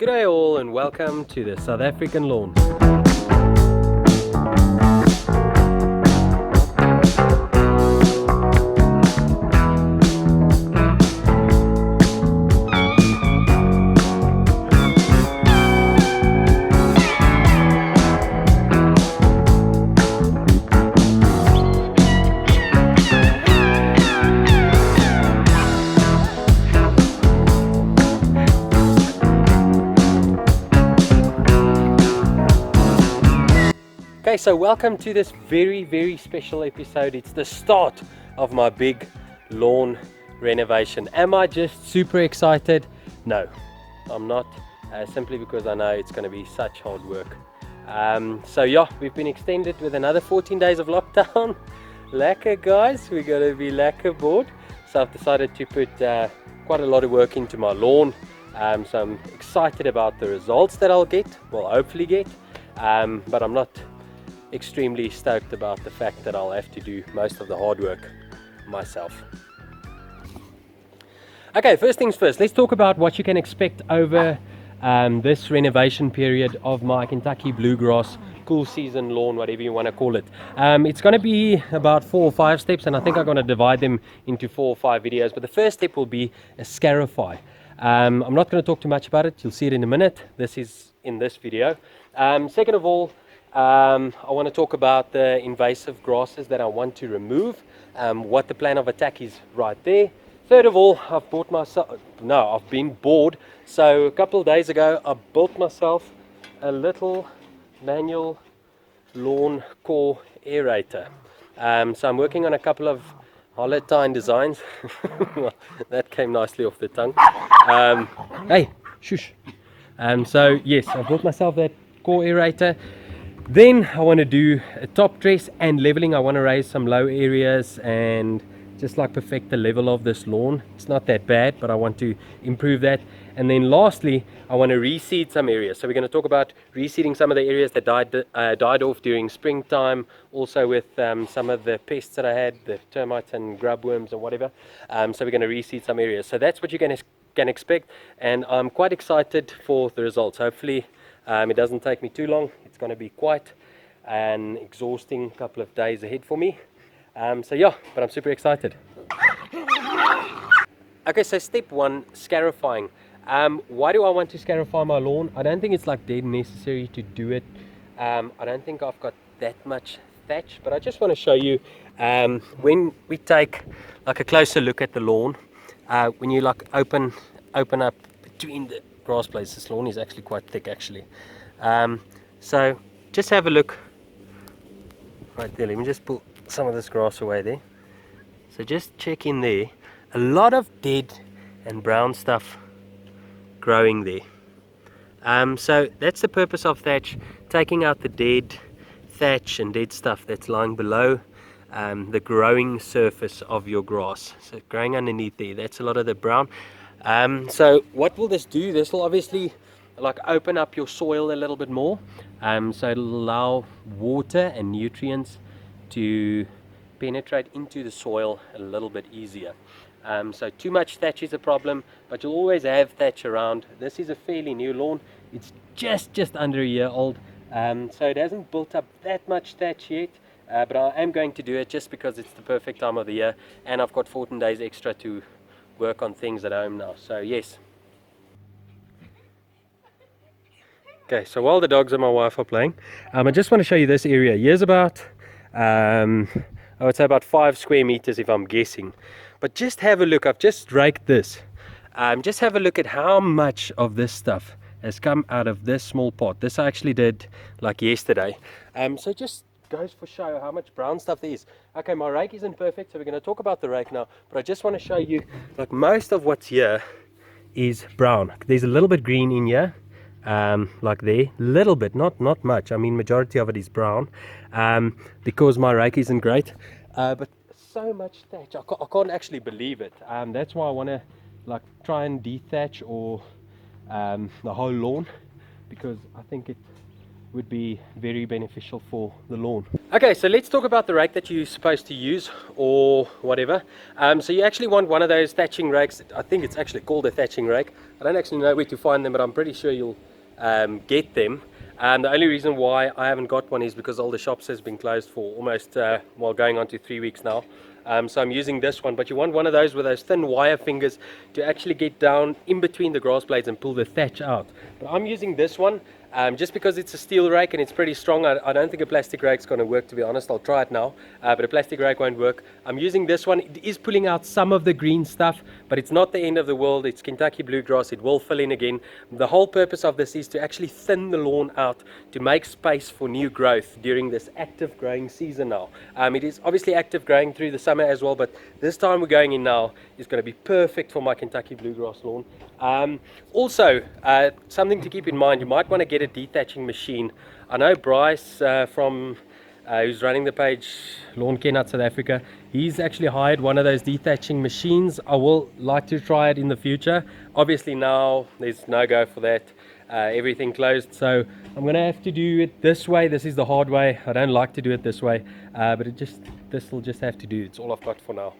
G'day all and welcome to the South African lawn. Okay, so welcome to this very special episode. It's the start of my big lawn renovation. Am I just super excited? No, I'm not, simply because I know it's going to be such hard work. So yeah, we've been extended with another 14 days of lockdown. Lekker guys, we're going to be lekker bored. So I've decided to put quite a lot of work into my lawn. So I'm excited about the results that I'll get, well hopefully get, but I'm not extremely stoked about the fact that I'll have to do most of the hard work myself. Okay, first things first, let's talk about what you can expect over this renovation period of my Kentucky Bluegrass cool season lawn, whatever you want to call it. It's going to be about 4 or 5 steps, and I think I'm going to divide them into 4 or 5 videos, but the first step will be a scarify. I'm not going to talk too much about it, you'll see it in a minute. This is in this video. Second of all, I want to talk about the invasive grasses that I want to remove, what the plan of attack is right there. Third of all, I've been bored, so a couple of days ago I built myself a little manual lawn core aerator. So I'm working on a couple of Holotine designs. Well, that came nicely off the tongue. Hey, shush. So yes, I built myself that core aerator. Then I want to do a top dress and leveling. I want to raise some low areas and just like perfect the level of this lawn. It's not that bad, but I want to improve that. And then lastly, I want to reseed some areas. So we're going to talk about reseeding some of the areas that died off during springtime, also with some of the pests that I had, the termites and grubworms or whatever. So we're going to reseed some areas. So that's what you can expect, and I'm quite excited for the results. Hopefully it doesn't take me too long. It's going to be quite an exhausting couple of days ahead for me. So yeah, but I'm super excited. Okay, so step 1, scarifying. Why do I want to scarify my lawn? I don't think it's like dead necessary to do it. I don't think I've got that much thatch, but I just want to show you when we take like a closer look at the lawn, when you like open up between the grass blades. This lawn is actually quite thick actually. So just have a look right there. Let me just pull some of this grass away there. So just check in there. A lot of dead and brown stuff growing there. So that's the purpose of thatch, taking out the dead thatch and dead stuff that's lying below the growing surface of your grass. So growing underneath there, that's a lot of the brown. So what will this do? This will obviously like open up your soil a little bit more, so it'll allow water and nutrients to penetrate into the soil a little bit easier. So too much thatch is a problem, but you'll always have thatch around. This is a fairly new lawn. It's just under a year old, so it hasn't built up that much thatch yet, but I am going to do it just because it's the perfect time of the year, and I've got 14 days extra to work on things at home now. So yes. Okay, so while the dogs and my wife are playing, I just want to show you this area. Here's about I would say about 5 square meters if I'm guessing, but just have a look. I've just raked this. Just have a look at how much of this stuff has come out of this small pot. This I actually did like yesterday. So just goes for show how much brown stuff there is. Okay, my rake isn't perfect, so we're going to talk about the rake now, but I just want to show you like most of what's here is brown. There's a little bit green in here, like there, little bit, not much. I mean majority of it is brown, because my rake isn't great, but so much thatch. I can't actually believe it. That's why I want to like try and dethatch or the whole lawn, because I think it would be very beneficial for the lawn. Okay, so let's talk about the rake that you're supposed to use or whatever. So you actually want one of those thatching rakes. I think it's actually called a thatching rake. I don't actually know where to find them, but I'm pretty sure you'll get them. The only reason why I haven't got one is because all the shops has been closed for almost, well, going on to 3 weeks now. So I'm using this one, but you want one of those with those thin wire fingers to actually get down in between the grass blades and pull the thatch out. But I'm using this one just because it's a steel rake and it's pretty strong. I don't think a plastic rake is going to work, to be honest. I'll try it now, but a plastic rake won't work. I'm using this one. It is pulling out some of the green stuff, but it's not the end of the world. It's Kentucky Bluegrass. It will fill in again. The whole purpose of this is to actually thin the lawn out to make space for new growth during this active growing season now. It is obviously active growing through the summer as well, but this time we're going in now is going to be perfect for my Kentucky Bluegrass lawn. Also, something to keep in mind, you might want to get a dethatching machine. I know Bryce from who's running the page Lawn Care Nut South Africa, he's actually hired one of those dethatching machines. I will like to try it in the future. Obviously now there's no go for that, everything closed, so I'm gonna have to do it this way. This is the hard way. I don't like to do it this way, but this will just have to do. It's all I've got for now.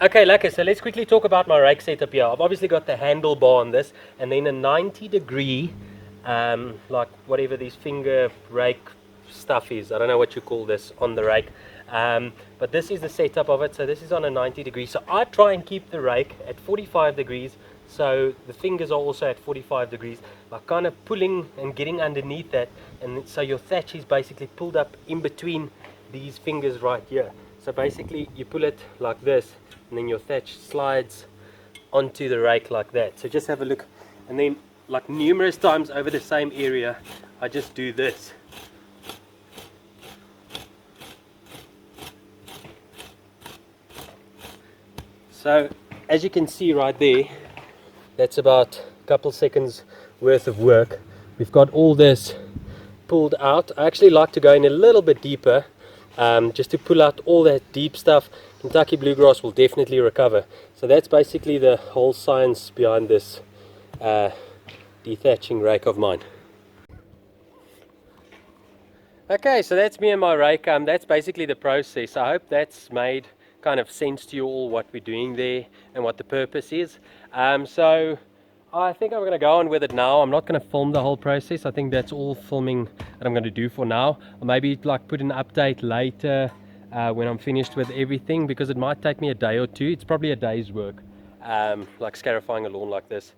Okay, Lucky, so let's quickly talk about my rake setup here. I've obviously got the handlebar on this, and then a 90-degree, like whatever these finger rake stuff is. I don't know what you call this on the rake, but this is the setup of it. So this is on a 90-degree. So I try and keep the rake at 45 degrees. So the fingers are also at 45 degrees, like kind of pulling and getting underneath that, and so your thatch is basically pulled up in between these fingers right here. So basically you pull it like this, and then your thatch slides onto the rake like that. So just have a look, and then like numerous times over the same area I just do this. So as you can see right there, that's about a couple seconds worth of work. We've got all this pulled out. I actually like to go in a little bit deeper, just to pull out all that deep stuff. Kentucky Bluegrass will definitely recover. So that's basically the whole science behind this dethatching rake of mine. Okay, so that's me and my rake. That's basically the process. I hope that's made kind of sense to you all, what we're doing there and what the purpose is. So I think I'm going to go on with it now. I'm not going to film the whole process. I think that's all filming that I'm going to do for now. Or maybe like put an update later when I'm finished with everything, because it might take me a day or two. It's probably a day's work, like scarifying a lawn like this.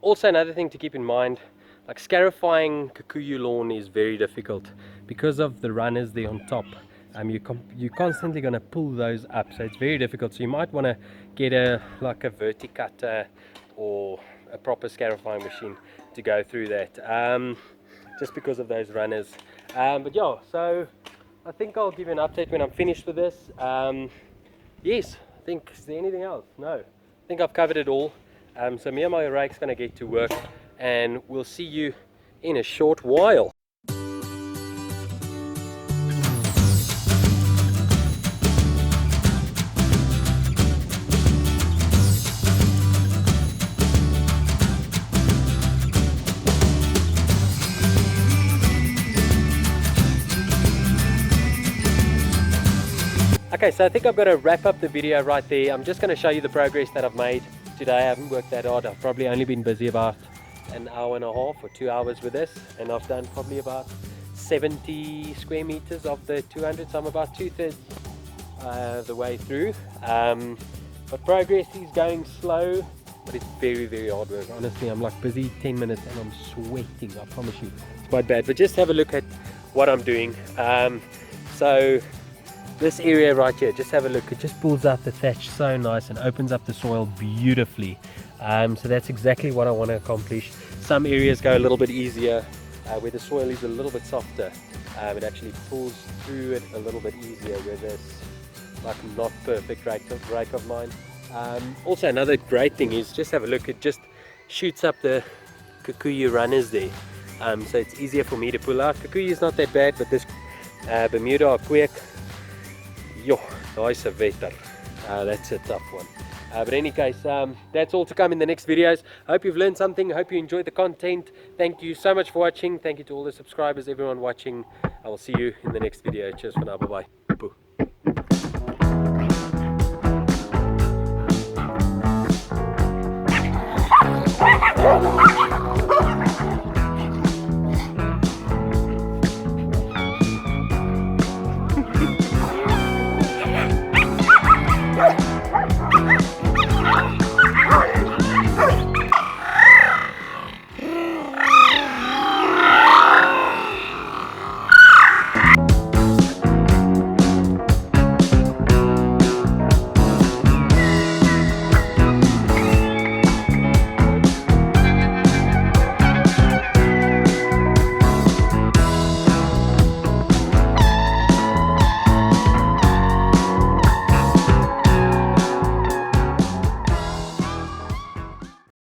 Also another thing to keep in mind, like scarifying kikuyu lawn is very difficult because of the runners there on top. You're constantly going to pull those up, so it's very difficult. So you might want to get like a verticutter or a proper scarifying machine to go through that, just because of those runners. But yeah, so I think I'll give you an update when I'm finished with this. Yes, I think, is there anything else? No, I think I've covered it all. So me and my rake's going to get to work, and we'll see you in a short while. Okay, so I think I've got to wrap up the video right there. I'm just going to show you the progress that I've made today. I haven't worked that hard. I've probably only been busy about an hour and a half or 2 hours with this, and I've done probably about 70 square meters of the 200, so I'm about 2/3 the way through. But progress is going slow, but it's very, very hard work. Honestly, I'm like busy 10 minutes and I'm sweating, I promise you. It's quite bad, but just have a look at what I'm doing. So this area right here, just have a look. It just pulls out the thatch so nice and opens up the soil beautifully. So that's exactly what I want to accomplish. Some areas go a little bit easier, where the soil is a little bit softer. It actually pulls through it a little bit easier with this like not perfect rake of mine. Also another great thing is, just have a look, it just shoots up the kikuyu runners there. So it's easier for me to pull out. Kikuyu is not that bad, but this Bermuda or Kweek, yo, nice better. That's a tough one. But in any case, that's all to come in the next videos. I hope you've learned something. I hope you enjoyed the content. Thank you so much for watching. Thank you to all the subscribers, everyone watching. I will see you in the next video. Cheers for now. Bye bye.